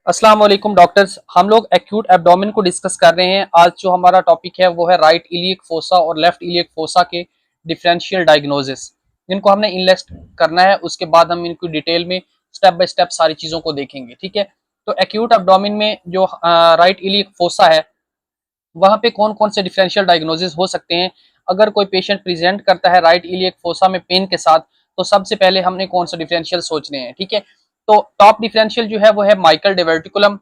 अस्सलाम वालेकुम डॉक्टर्स। हम लोग एक्यूट एब्डोमेन को डिस्कस कर रहे हैं। आज जो हमारा टॉपिक है वो है राइट इलियक फोसा और लेफ्ट इलियक फोसा के डिफरेंशियल डायग्नोसिस। इनको हमने इनलेस्ट करना है, उसके बाद हम इनको डिटेल में स्टेप बाय स्टेप सारी चीज़ों को देखेंगे। ठीक है, तो एक्यूट एब्डोमेन में जो राइट इलियक फोसा है वहाँ पे कौन कौन से डिफरेंशियल डायग्नोसिस हो सकते हैं। अगर कोई पेशेंट प्रेजेंट करता है राइट इलियक फोसा में पेन के साथ, तो सबसे पहले हमने कौन सा डिफरेंशियल सोचने हैं। ठीक है, तो टॉप डिफरेंशियल जो है वो है माइकल डिवर्टिकुलम,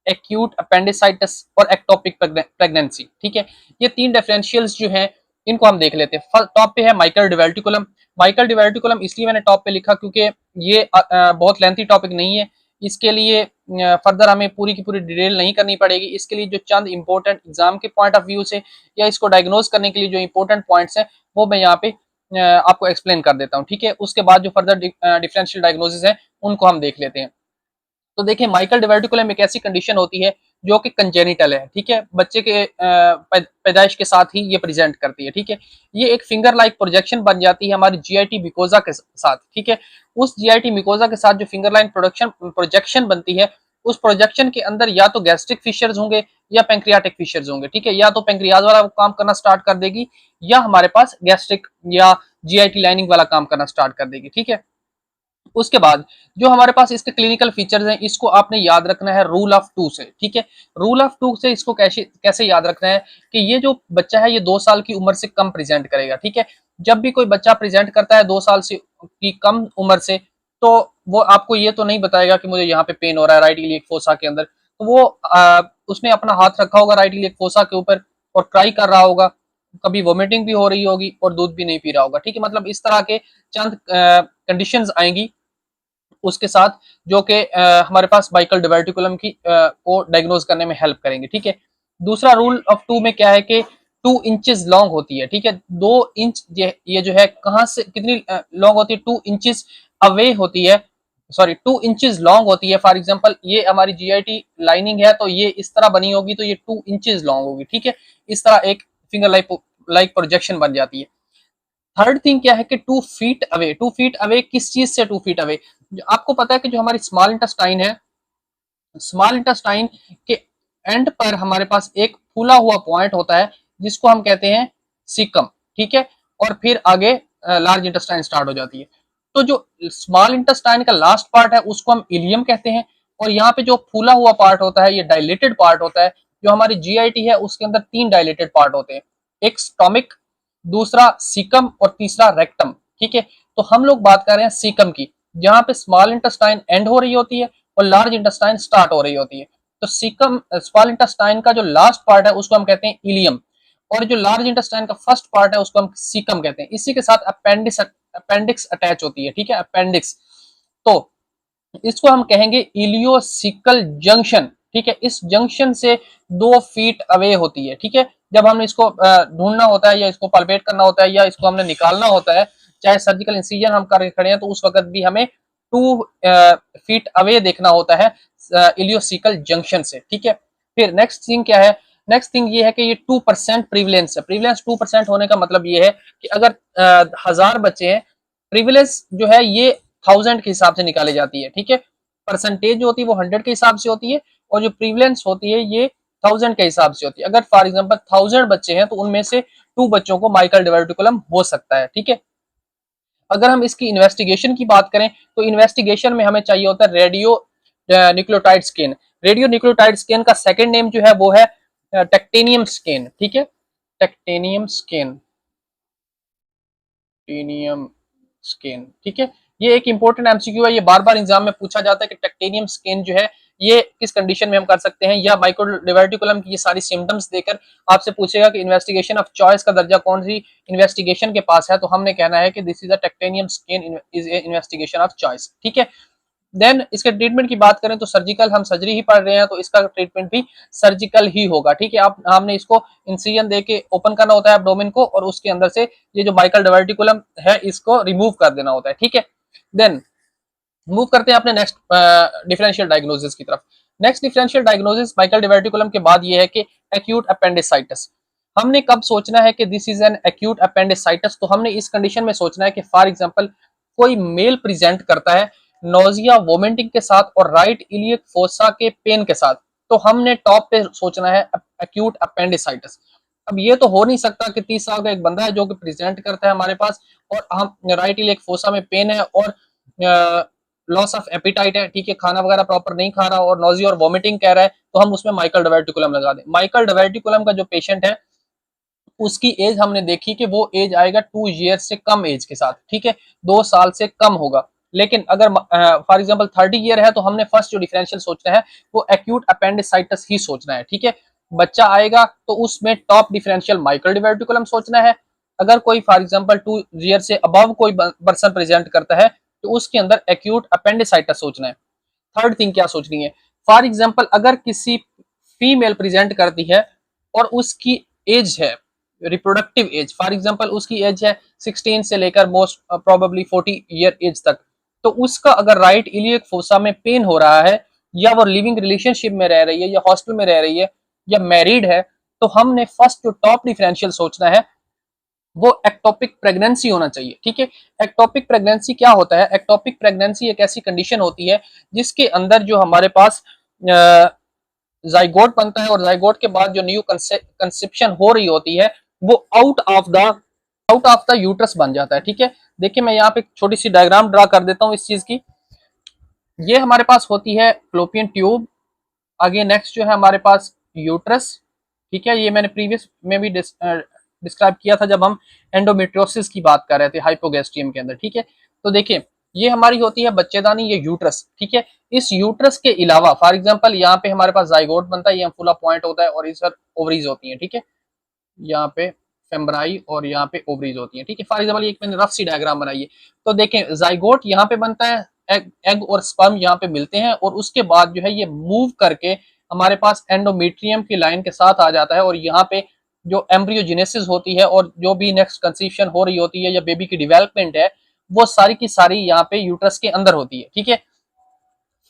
एक्यूट अपेंडिसाइटिस और एक्टोपिक प्रेगनेंसी। ठीक है, ये तीन डिफरेंशियल्स जो हैं इनको हम देख लेते हैं। टॉप पे है माइकल डिवर्टिकुलम। माइकल डिवर्टिकुलम इसलिए मैंने टॉप पे लिखा क्योंकि ये बहुत लेंथी टॉपिक नहीं है। इसके लिए फर्दर हमें पूरी की पूरी डिटेल नहीं करनी पड़ेगी। इसके लिए जो चंद इंपॉर्टेंट एग्जाम के पॉइंट ऑफ व्यू से या इसको डायग्नोज करने के लिए जो इंपॉर्टेंट पॉइंट्स हैं वो मैं यहाँ पे आपको एक्सप्लेन कर देता हूँ। ठीक है, उसके बाद जो फर्दर डिफरेंशियल डायग्नोसिस है उनको हम देख लेते हैं। तो देखिए, माइकल डिवर्टिकुलम एक ऐसी कंडीशन होती है जो कि कंजेनिटल है। ठीक है, बच्चे के पैदाइश के साथ ही ये प्रेजेंट करती है। ठीक है, ये एक फिंगर लाइक प्रोजेक्शन बन जाती है हमारी जीआईटी मिकोजा के साथ। ठीक है, उस जीआईटी मिकोजा के साथ जो फिंगर लाइन प्रोजेक्शन बनती है, उस प्रोजेक्शन के अंदर या तो गैस्ट्रिक फिशर्स होंगे या पेंक्रियाटिक फिशर्स होंगे। ठीक है, या तो पेंक्रियाज वाला काम करना स्टार्ट कर देगी या हमारे पास गैस्ट्रिक या जीआईटी लाइनिंग वाला काम करना स्टार्ट कर देगी। ठीक है, उसके बाद जो हमारे पास इसके क्लिनिकल फीचर्स हैं इसको आपने याद रखना है रूल ऑफ टू से। ठीक है, रूल ऑफ टू से इसको कैसे कैसे याद रखना है कि ये जो बच्चा है ये 2 साल की उम्र से कम प्रेजेंट करेगा। ठीक है, जब भी कोई बच्चा प्रेजेंट करता है 2 साल से की कम उम्र से, तो वो आपको ये तो नहीं बताएगा कि मुझे यहाँ पे पेन हो रहा है राइट इलियक फोसा के अंदर। तो वो उसने अपना हाथ रखा होगा राइट इलियक फोसा के ऊपर और ट्राई कर रहा होगा, कभी वोमिटिंग भी हो रही होगी और दूध भी नहीं पी रहा होगा। ठीक है, मतलब इस तरह के चंद कंडीशंस आएंगी उसके साथ जो कि हमारे पास माइकल डिवर्टिकुलम की को डायग्नोज करने में हेल्प करेंगे। ठीक है, दूसरा रूल ऑफ टू में क्या है कि 2 इंचेस लॉन्ग होती है। ठीक है, 2 इंच ये जो है कहाँ से कितनी लॉन्ग होती है, 2 इंचेस अवे होती है, सॉरी 2 इंचेस लॉन्ग होती है। फॉर एग्जाम्पल ये हमारी जीआईटी लाइनिंग है तो ये इस तरह बनी होगी तो ये 2 इंचेस लॉन्ग होगी। ठीक है, इस तरह एक फिंगर लाइक प्रोजेक्शन बन जाती है। थर्ड थिंग क्या है कि 2 फीट अवे। 2 फीट अवे किस चीज से 2 फीट अवे? आपको पता है कि जो हमारी स्मॉल इंटेस्टाइन है, स्मॉल इंटेस्टाइन के एंड पर हमारे पास एक फूला हुआ पॉइंट होता है जिसको हम कहते हैं सीकम। ठीक है, और फिर आगे लार्ज इंटेस्टाइन स्टार्ट हो जाती है। तो जो स्मॉल इंटेस्टाइन का लास्ट पार्ट है उसको हम इलियम कहते हैं, और यहाँ पे जो फूला हुआ पार्ट होता है ये डायलेटेड पार्ट होता है। जो हमारी जीआईटी है उसके अंदर 3 डायलेटेड पार्ट होते हैं, एक स्टोमिक, दूसरा सीकम और तीसरा रेक्टम। ठीक है, तो हम लोग बात कर रहे हैं सीकम की, जहां पे स्मॉल इंटेस्टाइन एंड हो रही होती है और लार्ज इंटेस्टाइन स्टार्ट हो रही होती है। तो सीकम स्मॉल इंटेस्टाइन का जो लास्ट पार्ट है उसको हम कहते हैं इलियम, और जो लार्ज इंटेस्टाइन का फर्स्ट पार्ट है उसको हम सीकम कहते हैं। इसी के साथ अपेंडिक्स अटैच होती है। ठीक है, अपेंडिक्स, तो इसको हम कहेंगे इलियोसिकल जंक्शन। ठीक है, इस जंक्शन से 2 फीट अवे होती है। ठीक है, जब हमने इसको ढूंढना होता है या इसको पल्पेट करना होता है या इसको हमने निकालना होता है, चाहे सर्जिकल इंसिजन हम करके खड़े हैं, तो उस वक्त भी हमें 2 फीट अवे देखना होता है इलियोसिकल जंक्शन से। ठीक है, फिर नेक्स्ट थिंग क्या है? नेक्स्ट थिंग ये है कि ये 2% प्रिविलेंस है। प्रिविलेंस 2% होने का मतलब ये है कि अगर 1000 बच्चे हैं, प्रिविलेंस जो है ये 1000 के हिसाब से निकाली जाती है। ठीक है, परसेंटेज जो होती है वो 100 के हिसाब से होती है और जो प्रीवलेंस होती है ये 1000 के हिसाब से होती है। अगर फॉर एग्जांपल 1000 बच्चे हैं तो उनमें से 2 बच्चों को माइकल डिवर्टिकुलम हो सकता है। ठीक है, अगर हम इसकी इन्वेस्टिगेशन की बात करें तो इन्वेस्टिगेशन में हमें चाहिए होता है radio nucleotide scan. Radio nucleotide scan का सेकंड नेम जो है वो है टेक्टेनियम स्कैन। ठीक है, टेक्टेनियम स्कैन, टेक्टेनियम स्कैन। ठीक है, ये एक इंपॉर्टेंट एमसीक्यू है, ये बार बार एग्जाम में पूछा जाता है कि टेक्टेनियम स्कैन जो है ये किस कंडीशन में हम कर सकते हैं, या माइकल डिवर्टिकुलम की ये सारी सिम्टम्स देकर आपसे पूछेगा कि इन्वेस्टिगेशन ऑफ चॉइस का दर्जा कौन सी इन्वेस्टिगेशन के पास है, तो हमने कहना है कि this is a technetium scan is a investigation of choice. ठीक है, देन इसके ट्रीटमेंट की बात करें तो सर्जिकल, हम सर्जरी ही पढ़ रहे हैं तो इसका ट्रीटमेंट भी सर्जिकल ही होगा। ठीक है, आप हमने इसको इंसिजन दे के ओपन करना होता है एब्डोमेन को और उसके अंदर से ये जो माइकल डिवर्टिकुलम है इसको रिमूव कर देना होता है। ठीक है, देन मूव करते हैं अपने नेक्स्ट डिफरेंशियल डायग्नोसिस की तरफ। नेक्स्ट डिफरेंशियल डायग्नोसिस माइकल डिवर्टिकुलम के बाद ये है कि एक्यूट अपेंडिसाइटिस। हमने कब सोचना है कि this is an acute appendicitis? तो हमने इस कंडीशन में सोचना है कि फॉर एग्जांपल कोई मेल प्रेजेंट करता है नोजिया वोमिटिंग के साथ और राइट इलियक फोसा के पेन के साथ, तो हमने टॉप पे सोचना है एक्यूट अपेंडिसाइटिस। अब ये तो हो नहीं सकता कि 30 साल का एक बंदा है जो कि प्रेजेंट करता है हमारे पास और हम राइट इलियक फोसा में पेन है और लॉस ऑफ एपिटाइट है, ठीक है, खाना वगैरह प्रॉपर नहीं खा रहा और नोजिया और वोमिटिंग कह रहा है, तो हम उसमें माइकल डायवर्टिकुलम लगा दें। माइकल डायवर्टिकुलम का जो पेशेंट है उसकी एज हमने देखी कि वो एज आएगा 2 ईयर से कम एज के साथ, ठीक है, 2 साल से कम होगा। लेकिन अगर फॉर एग्जांपल 30 ईयर है तो हमने फर्स्ट जो डिफरेंशियल सोचना है वो एक्यूट अपेंडिसाइटिस ही सोचना है, ठीक है। बच्चा आएगा तो उसमें टॉप डिफरेंशियल माइकल डिवर्टिकुलम सोचना है। अगर कोई फॉर एग्जांपल 2 ईयर से अबव कोई पर्सन प्रेजेंट करता है तो उसके अंदर एक्यूट अपेंडिसाइटिस सोचना है। थर्ड थिंग क्या सोचनी है, फॉर एग्जांपल अगर किसी फीमेल प्रेजेंट करती है और उसकी एज है रिप्रोडक्टिव एज, फॉर एग्जांपल उसकी एज है 16 से लेकर मोस्ट प्रोबेबली 40 ईयर एज तक, तो उसका अगर राइट इलियक फोसा में पेन हो रहा है या वो लिविंग रिलेशनशिप में रह रही है या हॉस्टल में रह रही है या मैरिड है, तो हमने फर्स्ट जो टॉप डिफरेंशियल सोचना है वो एक्टोपिक प्रेगनेंसी होना चाहिए, ठीक है। एक्टोपिक प्रेगनेंसी क्या होता है, एक्टोपिक प्रेगनेंसी एक ऐसी कंडीशन होती है जिसके अंदर जो हमारे पास जाइगोट बनता है और जाइगोट के बाद जो न्यू कंसेप्शन हो रही होती है वो आउट ऑफ द यूट्रस बन जाता है, ठीक है। देखिए मैं यहाँ पे छोटी सी डायग्राम ड्रा कर देता हूँ इस चीज की। ये हमारे पास होती है फ्लोपियन ट्यूब, आगे नेक्स्ट जो है हमारे पास यूट्रस, ठीक है। ये मैंने प्रीवियस में भी डिस्क्राइब किया था जब हम एंडोमेट्रियोसिस की बात कर रहे थे हाइपोगैस्ट्रियम के अंदर, ठीक है। तो देखिए ये हमारी होती है बच्चेदानी, ये यूट्रस, ठीक है। इस यूट्रस के अलावा फॉर एग्जांपल यहाँ पे हमारे पास जाइगोट बनता है, ये फुला पॉइंट होता है और इस पर ओवरीज होती है, ठीक है। यहाँ पे फेम्ब्राई और यहाँ पे ओवरीज होती है, ठीक है। फॉर एग्जांपल एक मैंने रफ सी डायग्राम बनाई है, तो देखें जाइगोट यहाँ पे बनता है, एग और स्पर्म यहाँ पे मिलते हैं और उसके बाद जो है ये मूव करके हमारे पास एंडोमेट्रियम की लाइन के साथ आ जाता है और यहाँ पे जो एम्ब्रियोजेनेसिस होती है और जो भी नेक्स्ट कंसीशन हो रही होती है या बेबी की डेवलपमेंट है वो सारी की सारी यहाँ पे यूट्रस के अंदर होती है, ठीक है।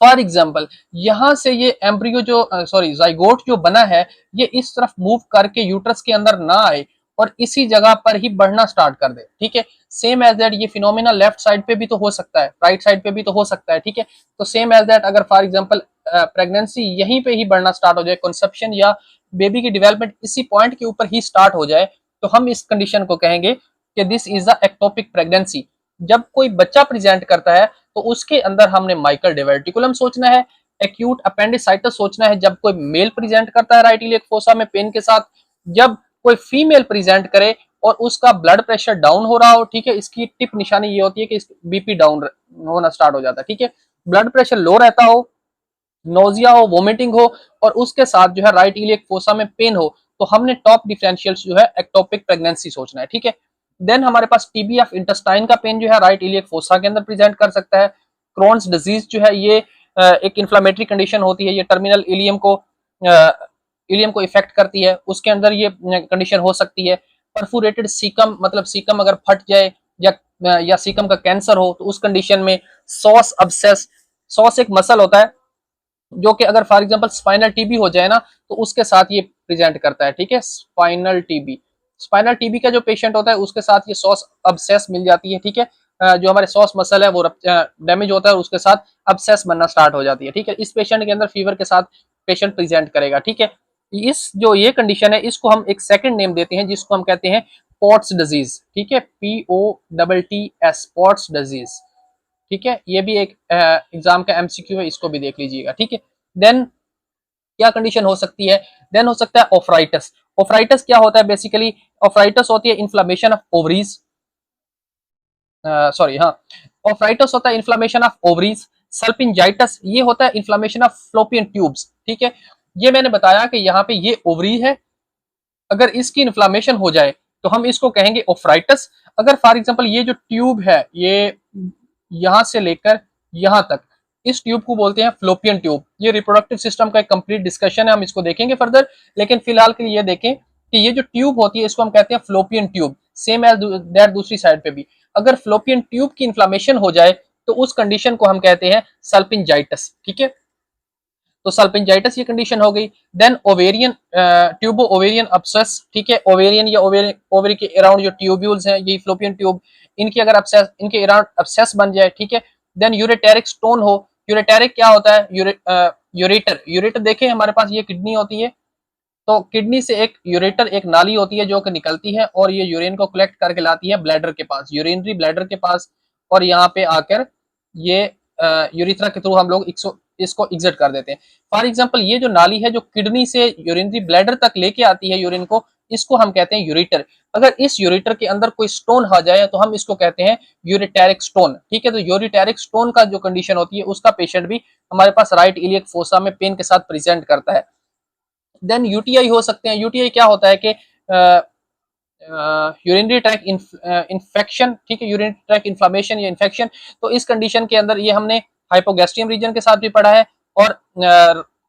फॉर एग्जाम्पल यहां से ये एम्ब्रियो जो सॉरी जाइगोट जो बना है ये इस तरफ मूव करके यूट्रस के अंदर ना आए और इसी जगह पर ही बढ़ना स्टार्ट कर दे, ठीक है। सेम एज दैट ये फिनोमिना लेफ्ट साइड पे भी तो हो सकता है, राइट साइड पे भी तो हो सकता है, ठीक है। तो सेम एज दैट अगर फॉर एग्जाम्पल प्रेगनेंसी यहीं पे ही बढ़ना स्टार्ट हो जाए, कंसेप्शन या बेबी की डेवलपमेंट इसी पॉइंट के ऊपर ही स्टार्ट हो जाए, तो हम इस कंडीशन को कहेंगे कि this is the ectopic pregnancy. जब कोई बच्चा प्रेजेंट करता है तो उसके अंदर हमने माइकल डिवर्टिकुलम सोचना है, एक्यूट अपेंडिसाइटिस सोचना है जब कोई मेल प्रेजेंट करता है राइट इलियक फोसा में पेन के साथ, जब कोई फीमेल प्रेजेंट करे और उसका ब्लड प्रेशर डाउन हो रहा हो, ठीक है। इसकी टिप निशानी ये होती है कि बीपी डाउन होना स्टार्ट हो जाता है, ठीक है। ब्लड प्रेशर लो रहता हो, नोजिया हो, वोमिटिंग हो और उसके साथ जो है राइट इलियक फोसा में पेन हो, तो हमने टॉप डिफरेंशियल जो है एक्टोपिक प्रेगनेंसी सोचना है, ठीक है। देन हमारे पास टीबी ऑफ इंटेस्टाइन का पेन जो है राइट इलियक फोसा के अंदर प्रेजेंट कर सकता है। क्रोन्स डिजीज जो है ये एक इन्फ्लामेटरी कंडीशन होती है, ये टर्मिनल इलियम को इफेक्ट करती है, उसके अंदर ये कंडीशन हो सकती है। परफोरेटेड सीकम मतलब सीकम अगर फट जाए या सीकम का कैंसर हो तो उस कंडीशन में सॉस अब्सेस, सॉस एक मसल होता है जो कि अगर फॉर एग्जांपल स्पाइनल टीबी हो जाए ना तो उसके साथ ये प्रेजेंट करता है, ठीक है। स्पाइनल टीबी का जो पेशेंट होता है उसके साथ ये सॉस अब्सेस मिल जाती है, ठीक है। जो हमारे सॉस मसल है वो डैमेज होता है और उसके साथ अब्सेस बनना स्टार्ट हो जाती है, ठीक है। इस पेशेंट के अंदर फीवर के साथ पेशेंट प्रेजेंट करेगा, ठीक है। इस जो ये कंडीशन है इसको हम एक सेकंड नेम देते हैं जिसको हम कहते हैं पॉट्स डिजीज, ठीक है, POTTS पॉट्स डिजीज, ठीक है। ये भी एक एग्जाम का एमसीक्यू है, इसको भी देख लीजिएगा, ठीक है। देन क्या कंडीशन हो सकती है, देन हो सकता है ऑफराइटिस। ऑफराइटिस क्या होता है, बेसिकली ऑफराइटिस होती है इन्फ्लेमेशन ऑफ ओवरीज, सॉरी हाँ, ऑफराइटिस होता है इन्फ्लेमेशन ऑफ ओवरीज। सल्पिंजाइटिस ये होता है इन्फ्लेमेशन ऑफ फ्लोपियन ट्यूब्स, ठीक है। ये मैंने बताया कि यहाँ पे ये ओवरी है, अगर इसकी इन्फ्लेमेशन हो जाए तो हम इसको कहेंगे ऑफराइटिस। अगर फॉर एग्जांपल ये जो ट्यूब है ये यहां से लेकर यहां तक, इस ट्यूब को बोलते हैं फ्लोपियन ट्यूब। ये रिप्रोडक्टिव सिस्टम का एक कंप्लीट डिस्कशन है, हम इसको देखेंगे फर्दर, लेकिन फिलहाल के लिए ये देखें कि ये जो ट्यूब होती है इसको हम कहते हैं fallopian tube. Same as that दूसरी साइड पे भी अगर फ्लोपियन ट्यूब की इन्फ्लेमेशन हो जाए तो उस कंडीशन को हम कहते हैं सल्पिंजाइटिस, ठीक है। तो सल्पिंजाइटिस ये कंडीशन हो गई। Then ovarian tubo ovarian abscess, ठीक है। ओवेरियन या ओवरी के अराउंड जो ट्यूब्यूल्स हैं, ये फ्लोपियन ट्यूब, इनकी अगर अब्सेस, इनके अराउंड अब्सेस बन जाए, ठीक है, देन यूरेटेरिक स्टोन हो, यूरेटेरिक क्या होता है, यूरेटर, यूरेटर देखें हमारे पास ये किडनी होती है, तो किडनी से एक यूरेटर, एक नाली होती है जो कि निकलती है और ये यूरिन को कलेक्ट करके लाती है ब्लैडर के पास, यूरिनरी ब्लैडर के पास, और यहाँ पे आकर ये यूरिथ्रा के थ्रू हम लोग इसको एग्जिट कर देते हैं। फॉर एग्जांपल ये जो नाली है जो किडनी से यूरिनरी ब्लैडर तक लेके आती है यूरिन को, इसको हम कहते हैं यूरेटर। अगर इस यूरेटर के अंदर कोई स्टोन आ जाए तो हम इसको कहते हैं यूरेटेरिक स्टोन, ठीक है। तो यूरेटेरिक स्टोन का जो कंडीशन होती है उसका पेशेंट भी हमारे पास राइट इलियक फोसा में पेन के साथ प्रेजेंट करता है। देन यूटीआई हो सकते हैं। यूटीआई क्या होता है कि यूरिनरी ट्रैक इन्फेक्शन, ठीक है, यूरिनरी ट्रैक इन्फ्लामेशन या इन्फेक्शन। तो इस कंडीशन के अंदर ये हमने हाइपोगैस्ट्रियम रीजन के साथ भी पढ़ा है और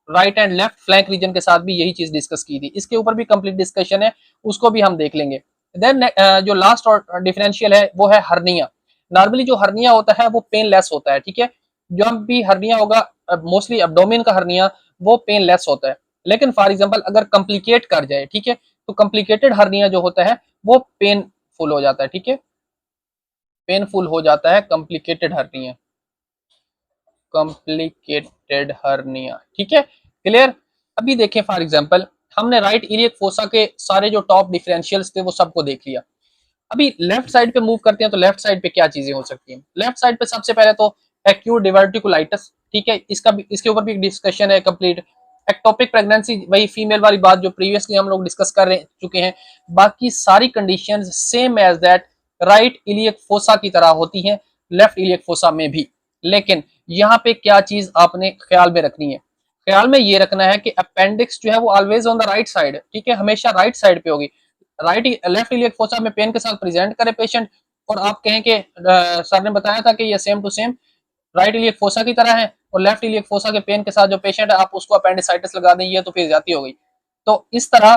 right and left flank region के साथ भी यही चीज डिस्कस की थी। इसके ऊपर भी कंप्लीट डिस्कशन है, उसको भी हम देख लेंगे। देन जो लास्ट और डिफरेंशियल है वो है हर्निया। नॉर्मली जो हर्निया होता है वो पेनलेस होता है, ठीक है। जो भी हर्निया होगा, मोस्टली एब्डोमेन का हर्निया, वो पेनलेस होता है। लेकिन फॉर एग्जांपल अगर कॉम्प्लिकेट कर जाए, ठीक है, तो कॉम्प्लिकेटेड हर्निया जो होता है वो पेनफुल हो जाता है, ठीक है, पेनफुल हो जाता है कॉम्प्लिकेटेड हर्निया, कॉम्प्लिकेटेड हर्निया, ठीक है, क्लियर। अभी देखें फॉर एग्जांपल हमने राइट इलियक फोसा के सारे जो टॉप डिफरेंशियल्स थे वो सबको देख लिया। अभी लेफ्ट साइड पे मूव करते हैं तो लेफ्ट साइड पे क्या चीजें हो सकती हैं। लेफ्ट साइड पे सबसे पहले तो एक्यूट डिवर्टिकुलाइटिस, ठीक है, इसका भी, इसके ऊपर भी डिस्कशन है कंप्लीट। एक्टोपिक प्रेगनेंसी, वही फीमेल वाली बात जो प्रीवियसली हम लोग डिस्कस कर रहे चुके हैं। बाकी सारी conditions same as that right iliac fossa की तरह होती हैं लेफ्ट इलियक फोसा में भी। लेकिन यहाँ पे क्या चीज आपने ख्याल में रखनी है, ख्याल में ये रखना है कि अपेंडिक्स जो है वो always on the right side, ठीक है, हमेशा राइट साइड पे होगी। राइट लेफ्ट इलियक फोसा में पेन के साथ प्रेजेंट करे पेशेंट और आप कहें कि सर ने बताया था कि ये same to same right iliac fossa की तरह है और लेफ्ट इलियक फोसा के पेन के साथ जो पेशेंट है आप उसको अपेंडिसाइटिस लगा दें, ये तो फिर ज्यादा हो गई। तो इस तरह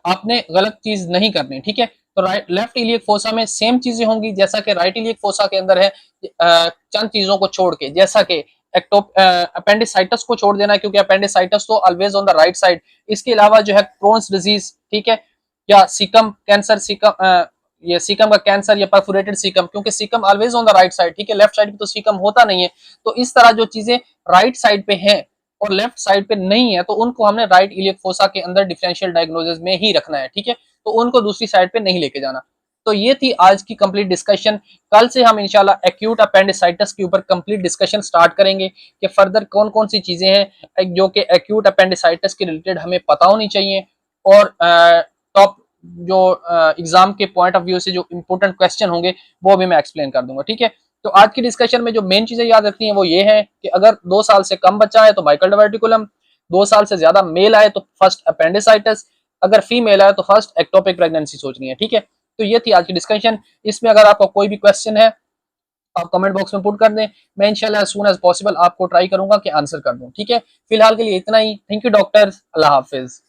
आपने गलत चीज नहीं करनी, ठीक है। तो राइट लेफ्ट इलियक फोसा में सेम चीजें होंगी जैसा कि राइट इलियक फोसा के अंदर है, चंद चीजों को छोड़ के, जैसा कि अपेंडिसाइटिस को छोड़ देना क्योंकि अपेंडिसाइटिस तो always on the right side. इसके अलावा जो है क्रोन्स डिजीज, ठीक है, या सीकम कैंसर, सीकम ये सीकम का कैंसर या परफोरेटेड सीकम, क्योंकि caecum always on the right side, ठीक है, लेफ्ट साइड पे तो सीकम होता नहीं है। तो इस तरह जो चीजें राइट साइड पे हैं और लेफ्ट साइड पे नहीं है तो उनको हमने राइट इलियक फोसा के अंदर डिफरेंशियल डायग्नोसिस में ही रखना है, ठीक है, तो उनको दूसरी साइड पे नहीं लेके जाना। तो ये थी आज की कंप्लीट डिस्कशन। कल से हम इंशाल्लाह एक्यूट अपेंडिसाइटिस के ऊपर कंप्लीट डिस्कशन स्टार्ट करेंगे कि फर्दर कौन कौन सी चीजें हैं जो कि एक्यूट अपेंडिसाइटिस के रिलेटेड हमें पता होनी चाहिए और टॉप जो एग्जाम के पॉइंट ऑफ व्यू से जो इंपॉर्टेंट क्वेश्चन होंगे वो भी मैं एक्सप्लेन कर दूंगा, ठीक है। तो आज की डिस्कशन में जो मेन चीजें याद रखनी है वो ये है कि अगर 2 साल से कम बच्चा है तो माइकल डायवर्टिकुलम, 2 साल से ज्यादा मेल आए तो फर्स्ट अपेंडिसाइटिस, अगर फीमेल आए तो फर्स्ट एक्टोपिक प्रेगनेंसी सोचनी है, ठीक है। तो ये थी आज की डिस्कशन। इसमें अगर आपका कोई भी क्वेश्चन है आप कमेंट बॉक्स में पुट कर दें, मैं इंशाल्लाह एज सून एज पॉसिबल आपको ट्राई करूंगा कि आंसर कर दूं, ठीक है। फिलहाल के लिए इतना ही। थैंक यू डॉक्टर, अल्लाह हाफिज।